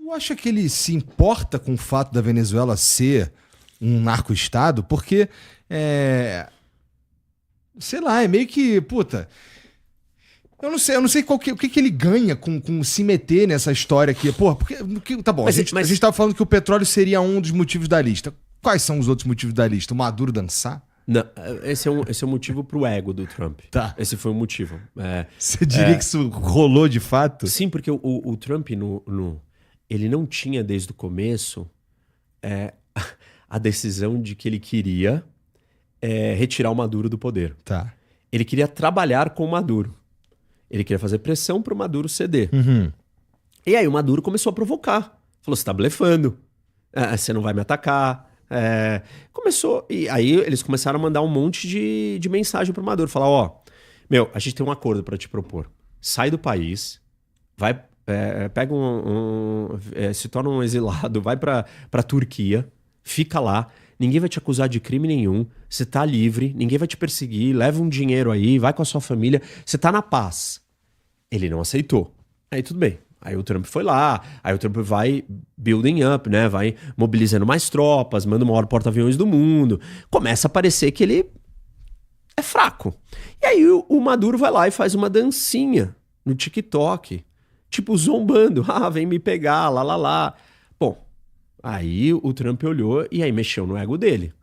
tu acha que ele se importa com o fato da Venezuela ser um narco-estado? Porque, sei lá, é meio que, puta... Eu não sei o que ele ganha com se meter nessa história aqui. Porra, tá bom, a gente tava falando que o petróleo seria um dos motivos da lista. Quais são os outros motivos da lista? O Maduro dançar? Não, esse é um motivo pro ego do Trump. Tá. Esse foi o motivo. Você diria que isso rolou de fato? Sim, porque o Trump, ele não tinha desde o começo a decisão de que ele queria retirar o Maduro do poder. Tá. Ele queria trabalhar com o Maduro. Ele queria fazer pressão pro Maduro ceder. Uhum. E aí o Maduro começou a provocar. Falou, você tá blefando. Você não vai me atacar. Começou... E aí eles começaram a mandar um monte de mensagem pro Maduro. Falar, a gente tem um acordo para te propor. Sai do país, vai, pega se torna um exilado, vai pra Turquia, fica lá, ninguém vai te acusar de crime nenhum, você tá livre, ninguém vai te perseguir, leva um dinheiro aí, vai com a sua família, você tá na paz. Ele não aceitou. Aí tudo bem. Aí o Trump foi lá, aí o Trump vai building up, né? Vai mobilizando mais tropas, manda o maior porta-aviões do mundo. Começa a parecer que ele é fraco. E aí o Maduro vai lá e faz uma dancinha no TikTok, tipo zombando. Vem me pegar, lá. Bom, aí o Trump olhou e aí mexeu no ego dele.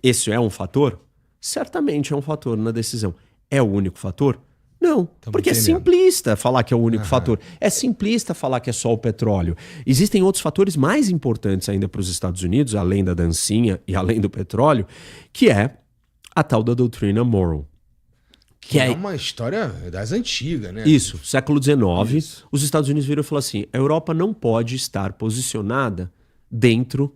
Esse é um fator? Certamente é um fator na decisão. É o único fator? Não, porque é simplista falar que é o único fator. É simplista falar que é só o petróleo. Existem outros fatores mais importantes ainda para os Estados Unidos, além da dancinha e além do petróleo, que é a tal da doutrina Monroe. Que é uma história das antigas, né? Isso, século XIX. Os Estados Unidos viram e falaram assim, a Europa não pode estar posicionada dentro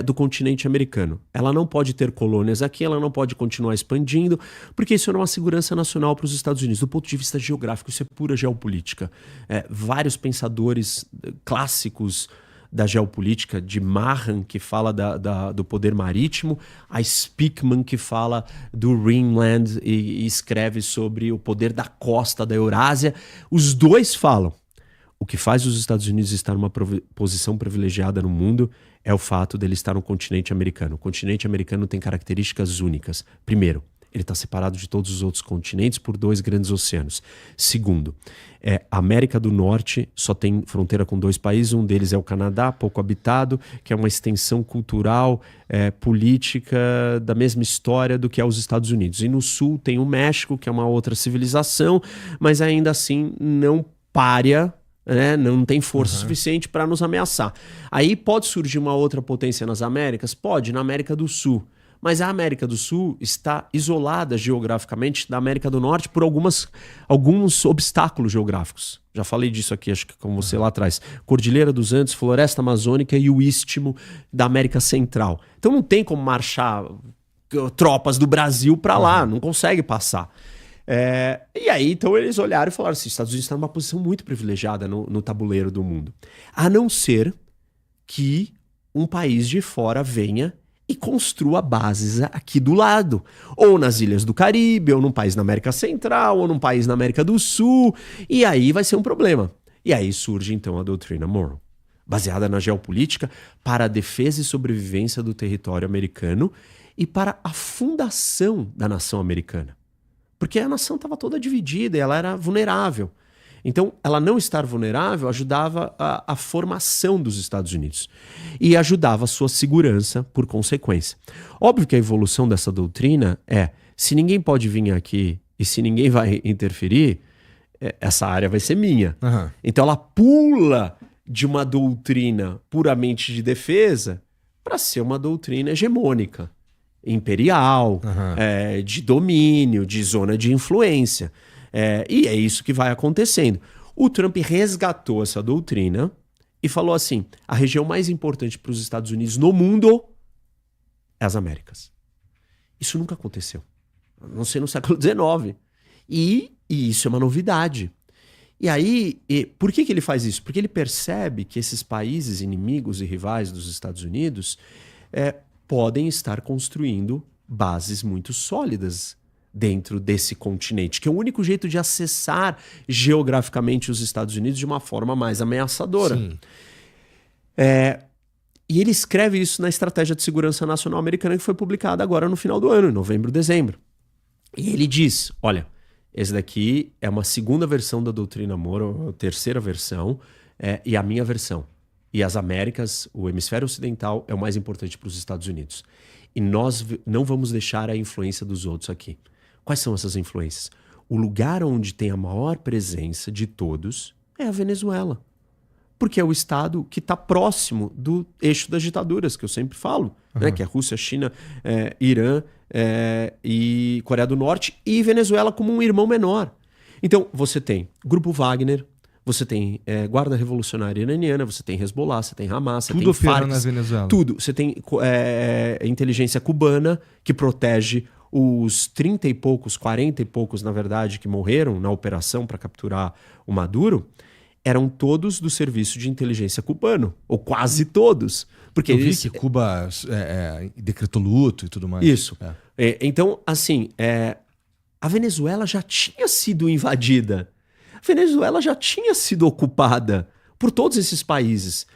do continente americano. Ela não pode ter colônias aqui, ela não pode continuar expandindo, porque isso era uma segurança nacional para os Estados Unidos. Do ponto de vista geográfico, isso é pura geopolítica. Vários pensadores clássicos da geopolítica, de Mahan, que fala do poder marítimo, a Speakman, que fala do Rhineland e escreve sobre o poder da costa da Eurásia. Os dois falam. O que faz os Estados Unidos estar numa posição privilegiada no mundo é o fato dele estar no continente americano. O continente americano tem características únicas. Primeiro, ele está separado de todos os outros continentes por 2 grandes oceanos. Segundo, a América do Norte só tem fronteira com 2 países. Um deles é o Canadá, pouco habitado, que é uma extensão cultural, política da mesma história do que é os Estados Unidos. E no Sul tem o México, que é uma outra civilização, mas ainda assim não párea, não tem força suficiente para nos ameaçar. Aí pode surgir uma outra potência nas Américas? Pode, na América do Sul. Mas a América do Sul está isolada geograficamente da América do Norte por alguns obstáculos geográficos. Já falei disso aqui, acho que com você lá atrás. Cordilheira dos Andes, Floresta Amazônica e o Istmo da América Central. Então não tem como marchar tropas do Brasil para lá, não consegue passar. E aí, então, eles olharam e falaram assim, os Estados Unidos estão numa posição muito privilegiada no tabuleiro do mundo. A não ser que um país de fora venha e construa bases aqui do lado. Ou nas ilhas do Caribe, ou num país na América Central, ou num país na América do Sul. E aí vai ser um problema. E aí surge, então, a doutrina Monroe, baseada na geopolítica para a defesa e sobrevivência do território americano e para a fundação da nação americana. Porque a nação estava toda dividida e ela era vulnerável. Então, ela não estar vulnerável ajudava a formação dos Estados Unidos e ajudava a sua segurança por consequência. Óbvio que a evolução dessa doutrina se ninguém pode vir aqui e se ninguém vai interferir, essa área vai ser minha. Então, ela pula de uma doutrina puramente de defesa para ser uma doutrina hegemônica, imperial, de domínio, de zona de influência. E é isso que vai acontecendo. O Trump resgatou essa doutrina e falou assim, a região mais importante para os Estados Unidos no mundo é as Américas. Isso nunca aconteceu. A não ser no século XIX. E isso é uma novidade. E aí, por que ele faz isso? Porque ele percebe que esses países inimigos e rivais dos Estados Unidos podem estar construindo bases muito sólidas dentro desse continente, que é o único jeito de acessar geograficamente os Estados Unidos de uma forma mais ameaçadora. Sim. E ele escreve isso na Estratégia de Segurança Nacional Americana, que foi publicada agora no final do ano, em novembro, dezembro. E ele diz, olha, esse daqui é uma segunda versão da doutrina Monroe, a terceira versão, e a minha versão. E as Américas, o hemisfério ocidental, é o mais importante para os Estados Unidos. E nós não vamos deixar a influência dos outros aqui. Quais são essas influências? O lugar onde tem a maior presença de todos é a Venezuela. Porque é o estado que está próximo do eixo das ditaduras, que eu sempre falo, né? Que é Rússia, China, Irã e Coreia do Norte, e Venezuela como um irmão menor. Então, você tem Grupo Wagner, você tem Guarda Revolucionária Iraniana, você tem Hezbollah, você tem Hamas, você tem Farc, na Venezuela. Tudo. Você tem inteligência cubana, que protege os 30 e poucos, 40 e poucos, na verdade, que morreram na operação para capturar o Maduro, eram todos do serviço de inteligência cubano, ou quase todos. Porque eu vi que Cuba decretou luto e tudo mais. Isso. Então, assim, a Venezuela já tinha sido invadida. A Venezuela já tinha sido ocupada por todos esses países.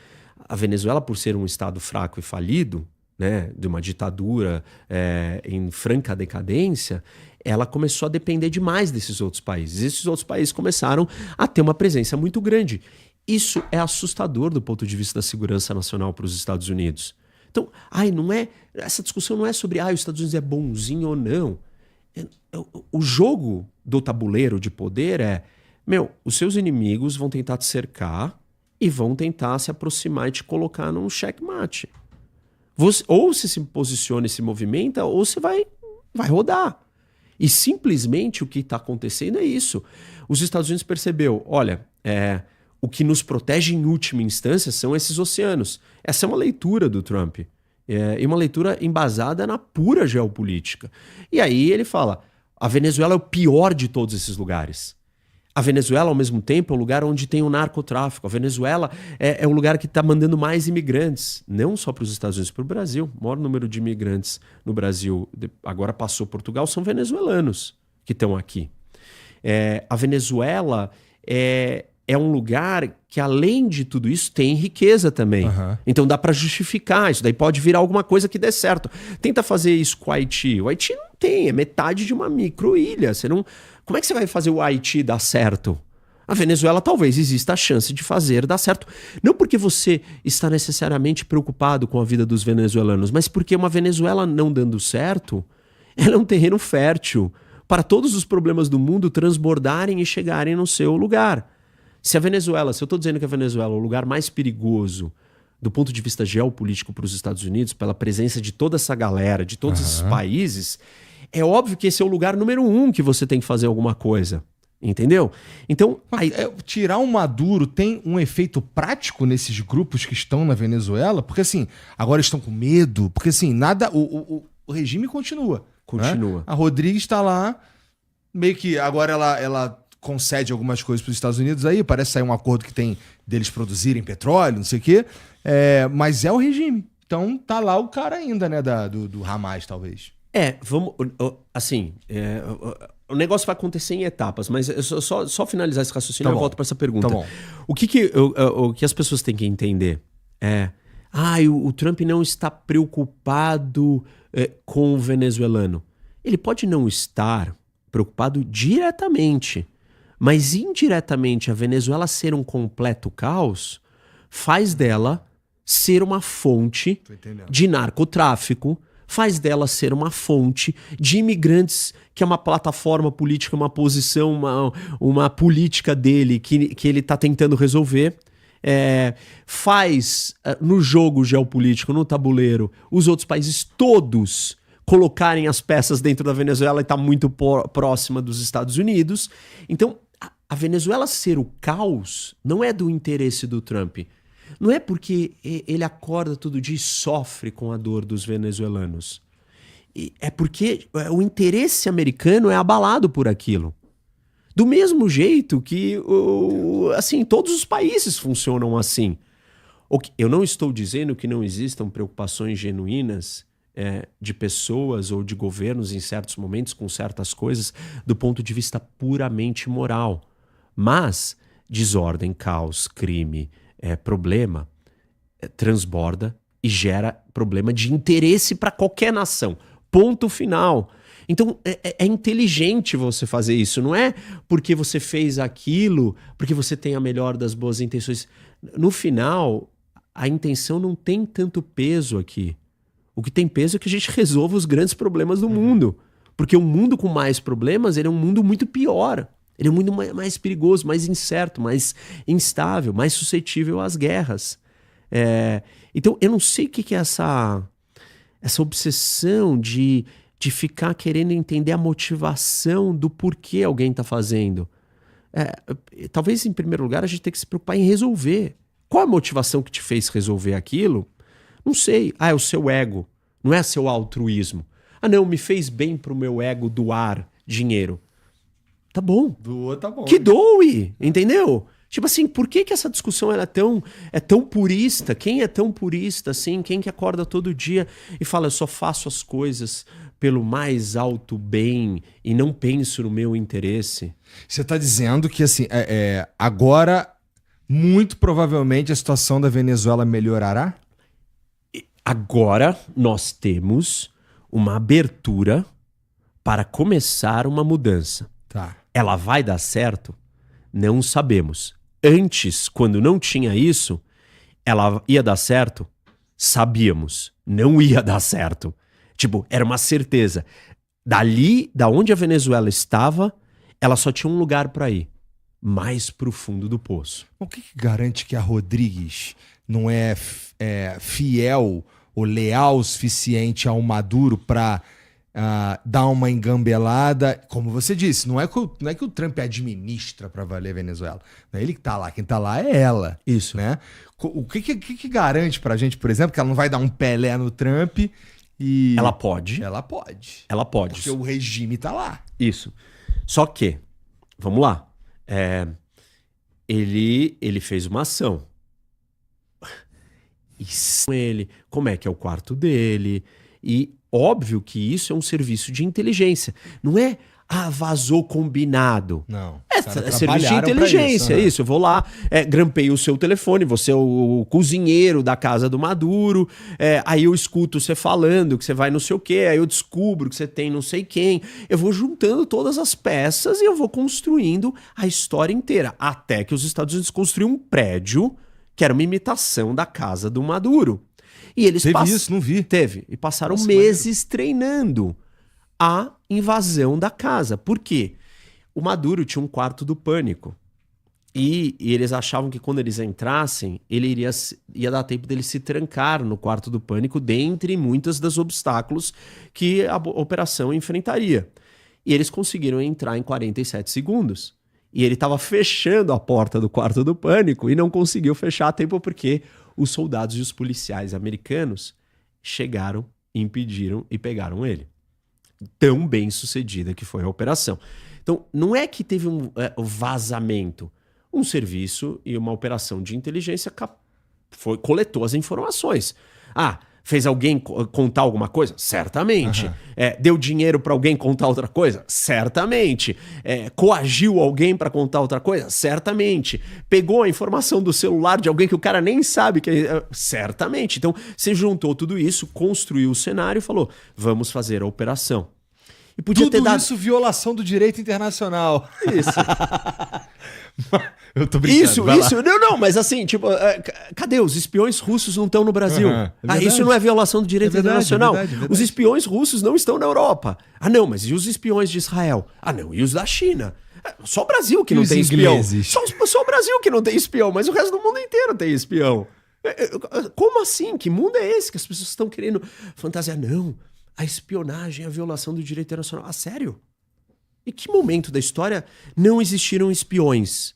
A Venezuela, por ser um estado fraco e falido, né, de uma ditadura em franca decadência, ela começou a depender demais desses outros países. Esses outros países começaram a ter uma presença muito grande. Isso é assustador do ponto de vista da segurança nacional para os Estados Unidos. Então, essa discussão não é sobre os Estados Unidos é bonzinho ou não. O jogo do tabuleiro de poder os seus inimigos vão tentar te cercar e vão tentar se aproximar e te colocar num checkmate. Ou você se posiciona e se movimenta, ou você vai rodar. E simplesmente o que está acontecendo é isso. Os Estados Unidos percebeu, olha, o que nos protege em última instância são esses oceanos. Essa é uma leitura do Trump. E uma leitura embasada na pura geopolítica. E aí ele fala, a Venezuela é o pior de todos esses lugares. A Venezuela, ao mesmo tempo, é o lugar onde tem o narcotráfico. A Venezuela é o lugar que está mandando mais imigrantes, não só para os Estados Unidos, para o Brasil. O maior número de imigrantes no Brasil, agora passou Portugal, são venezuelanos que estão aqui. A Venezuela é um lugar que, além de tudo isso, tem riqueza também. Então dá para justificar. Isso daí pode virar alguma coisa que dê certo. Tenta fazer isso com o Haiti. O Haiti não tem, é metade de uma micro-ilha. Como é que você vai fazer o Haiti dar certo? A Venezuela talvez exista a chance de fazer dar certo. Não porque você está necessariamente preocupado com a vida dos venezuelanos, mas porque uma Venezuela não dando certo, ela é um terreno fértil para todos os problemas do mundo transbordarem e chegarem no seu lugar. Se eu estou dizendo que a Venezuela é o lugar mais perigoso do ponto de vista geopolítico para os Estados Unidos, pela presença de toda essa galera, de todos esses países, é óbvio que esse é o lugar número 1 que você tem que fazer alguma coisa. Entendeu? Então, tirar o Maduro tem um efeito prático nesses grupos que estão na Venezuela? Porque assim, agora estão com medo, porque assim, o regime continua. Continua. Né? A Rodrigues está lá, meio que agora ela concede algumas coisas para os Estados Unidos aí, parece sair um acordo que tem deles produzirem petróleo, não sei o quê, mas é o regime. Então tá lá o cara ainda, né, do Hamas, talvez. O negócio vai acontecer em etapas, mas só finalizar esse raciocínio, eu volto para essa pergunta. Tá bom. O que as pessoas têm que entender o Trump não está preocupado com o venezuelano. Ele pode não estar preocupado diretamente, mas indiretamente a Venezuela ser um completo caos faz dela ser uma fonte de narcotráfico, faz dela ser uma fonte de imigrantes, que é uma plataforma política, uma posição, uma política dele que ele está tentando resolver. Faz no jogo geopolítico, no tabuleiro, os outros países todos colocarem as peças dentro da Venezuela e está muito próxima dos Estados Unidos. Então, a Venezuela ser o caos não é do interesse do Trump. Não é porque ele acorda todo dia e sofre com a dor dos venezuelanos. É porque o interesse americano é abalado por aquilo. Do mesmo jeito que todos os países funcionam assim. Eu não estou dizendo que não existam preocupações genuínas de pessoas ou de governos em certos momentos com certas coisas do ponto de vista puramente moral. Mas desordem, caos, crime, problema transborda e gera problema de interesse para qualquer nação. Ponto final. Então, é inteligente você fazer isso. Não é porque você fez aquilo, porque você tem a melhor das boas intenções. No final, a intenção não tem tanto peso aqui. O que tem peso é que a gente resolva os grandes problemas do mundo. Porque um mundo com mais problemas, ele é um mundo muito pior. Ele é um mundo mais perigoso, mais incerto, mais instável, mais suscetível às guerras. Então, eu não sei o que é essa obsessão de ficar querendo entender a motivação do porquê alguém está fazendo. Talvez, em primeiro lugar, a gente tenha que se preocupar em resolver. Qual a motivação que te fez resolver aquilo? Não sei. É o seu ego. Não é seu altruísmo. Não, me fez bem pro meu ego doar dinheiro. Tá bom. Doa, tá bom. Que doe, entendeu? Tipo assim, por que essa discussão é tão purista? Quem é tão purista assim? Quem que acorda todo dia e fala, eu só faço as coisas pelo mais alto bem e não penso no meu interesse? Você está dizendo que assim, agora, muito provavelmente, a situação da Venezuela melhorará? Agora nós temos uma abertura para começar uma mudança. Tá. Ela vai dar certo? Não sabemos. Antes, quando não tinha isso, ela ia dar certo? Sabíamos. Não ia dar certo. Tipo, era uma certeza. Dali, da onde a Venezuela estava, ela só tinha um lugar para ir. Mais pro fundo do poço. O que garante que a Rodrigues não é fiel ou leal o suficiente ao Maduro para dar uma engambelada? Como você disse, não é que o Trump administra para valer a Venezuela. Não é ele que tá lá. Quem tá lá é ela. Isso. Né? O que garante pra gente, por exemplo, que ela não vai dar um Pelé no Trump e... Ela pode. Ela pode. Ela pode. Porque o regime tá lá. Isso. Só que, vamos lá. Ele fez uma ação. E ele, como é que é o quarto dele? E óbvio que isso é um serviço de inteligência. Não é, vazou combinado. Não. É serviço de inteligência, isso. Eu vou lá, grampeio o seu telefone, você é o cozinheiro da casa do Maduro, aí eu escuto você falando que você vai não sei o quê, aí eu descubro que você tem não sei quem. Eu vou juntando todas as peças e eu vou construindo a história inteira. Até que os Estados Unidos construíram um prédio que era uma imitação da casa do Maduro. E eles Teve isso, não vi. Teve. E passaram meses treinando a invasão da casa. Por quê? O Maduro tinha um quarto do pânico. E eles achavam que quando eles entrassem, ele ia dar tempo dele se trancar no quarto do pânico, dentre muitos dos obstáculos que a operação enfrentaria. E eles conseguiram entrar em 47 segundos. E ele estava fechando a porta do quarto do pânico e não conseguiu fechar a tempo porque os soldados e os policiais americanos chegaram, impediram e pegaram ele. Tão bem sucedida que foi a operação. Então, não é que teve um vazamento. Um serviço e uma operação de inteligência coletou as informações. Fez alguém contar alguma coisa? Certamente. Deu dinheiro para alguém contar outra coisa? Certamente. Coagiu alguém para contar outra coisa? Certamente. Pegou a informação do celular de alguém que o cara nem sabe que certamente. Então, você juntou tudo isso, construiu o cenário e falou, vamos fazer a operação. E podia ter dado... isso violação do direito internacional. Isso. Eu tô brincando. Isso. Não, mas assim, tipo, cadê? Os espiões russos não estão no Brasil. Isso não é violação do direito internacional. É verdade. Os espiões russos não estão na Europa. Não, mas e os espiões de Israel? Não, e os da China? Só o Brasil que não tem espião. Só o Brasil que não tem espião, mas o resto do mundo inteiro tem espião. Como assim? Que mundo é esse que as pessoas estão querendo fantasiar? Não, a espionagem é a violação do direito internacional. Sério? Em que momento da história não existiram espiões?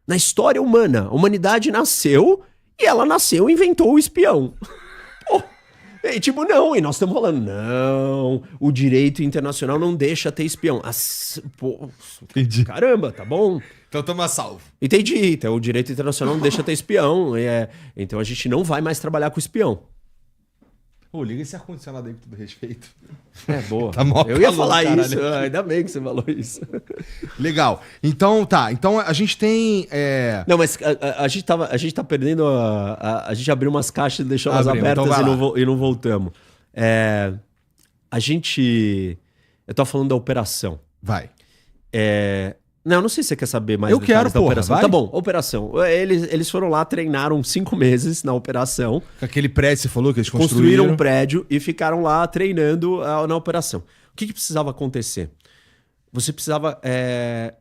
Na história humana, a humanidade nasceu e ela nasceu e inventou o espião. E nós estamos falando, não, o direito internacional não deixa ter espião. Entendi. Caramba, tá bom. Então tamo a salvo. Entendi, então o direito internacional não deixa ter espião, então a gente não vai mais trabalhar com espião. Ô, liga esse ar-condicionado aí com todo respeito. É, boa. Tá mó Eu ia calor, falar caralho. isso, ainda bem que você falou isso. Legal. Então, tá. Então a gente tem... Não, mas a gente tá perdendo a gente abriu umas caixas e deixou elas abertas então e não voltamos. Eu tô falando da operação. Vai. Não sei se você quer saber mais Eu quero, da operação. vai. Tá bom, operação. Eles foram lá, treinaram 5 meses na operação. Com aquele prédio, você falou que eles Construíram um prédio e ficaram lá treinando na operação. O que precisava acontecer? Você precisava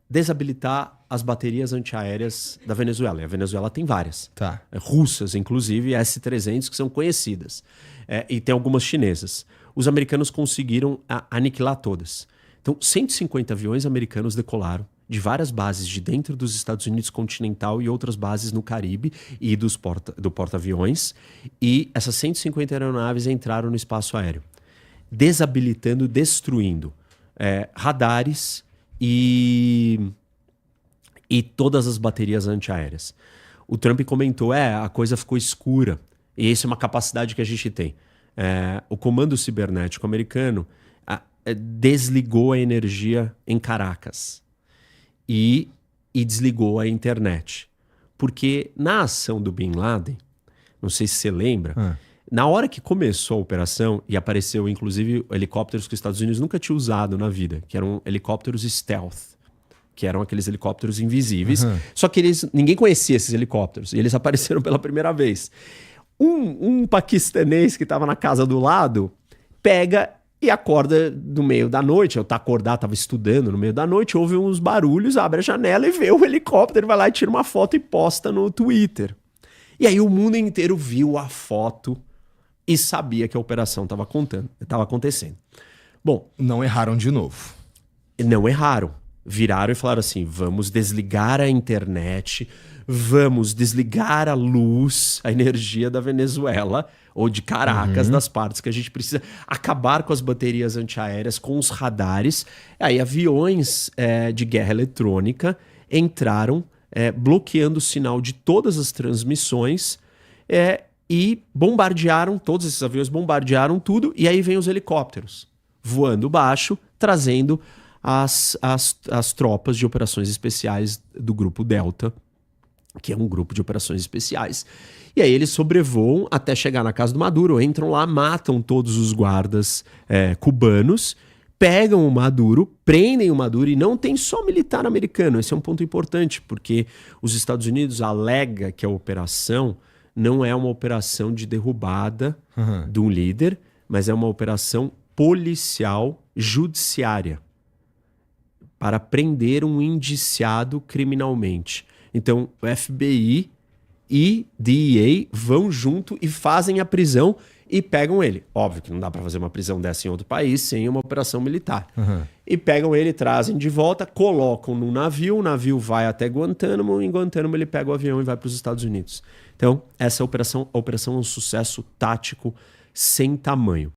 desabilitar as baterias antiaéreas da Venezuela. E a Venezuela tem várias. Tá. Russas, inclusive, S-300, que são conhecidas. E tem algumas chinesas. Os americanos conseguiram aniquilar todas. Então, 150 aviões americanos decolaram de várias bases de dentro dos Estados Unidos continental e outras bases no Caribe e do porta-aviões. E essas 150 aeronaves entraram no espaço aéreo, desabilitando, destruindo radares e todas as baterias antiaéreas. O Trump comentou, a coisa ficou escura. E essa é uma capacidade que a gente tem. O comando cibernético americano desligou a energia em Caracas e desligou a internet. Porque na ação do Bin Laden, não sei se você lembra, na hora que começou a operação, e apareceu inclusive helicópteros que os Estados Unidos nunca tinham usado na vida, que eram helicópteros stealth, que eram aqueles helicópteros invisíveis, só que ninguém conhecia esses helicópteros, e eles apareceram pela primeira vez. Um paquistanês que estava na casa do lado pega e acorda no meio da noite, eu estava estudando no meio da noite, ouve uns barulhos, abre a janela e vê o helicóptero, vai lá e tira uma foto e posta no Twitter. E aí o mundo inteiro viu a foto e sabia que a operação estava acontecendo. Bom, não erraram de novo. Não erraram. Viraram e falaram assim, vamos desligar a internet, vamos desligar a luz, a energia da Venezuela ou de Caracas, das partes que a gente precisa, acabar com as baterias antiaéreas, com os radares. Aí aviões de guerra eletrônica entraram bloqueando o sinal de todas as transmissões e bombardearam, todos esses aviões bombardearam tudo, e aí vem os helicópteros voando baixo, trazendo as tropas de operações especiais do Grupo Delta, que é um grupo de operações especiais. E aí eles sobrevoam até chegar na casa do Maduro, entram lá, matam todos os guardas cubanos, pegam o Maduro, prendem o Maduro, e não tem só militar americano. Esse é um ponto importante, porque os Estados Unidos alega que a operação não é uma operação de derrubada de um líder, mas é uma operação policial judiciária para prender um indiciado criminalmente. Então, o FBI e DEA vão junto e fazem a prisão e pegam ele. Óbvio que não dá para fazer uma prisão dessa em outro país sem uma operação militar. E pegam ele, trazem de volta, colocam num navio, o navio vai até Guantánamo, em Guantánamo ele pega o avião e vai para os Estados Unidos. Então, essa operação é um sucesso tático sem tamanho.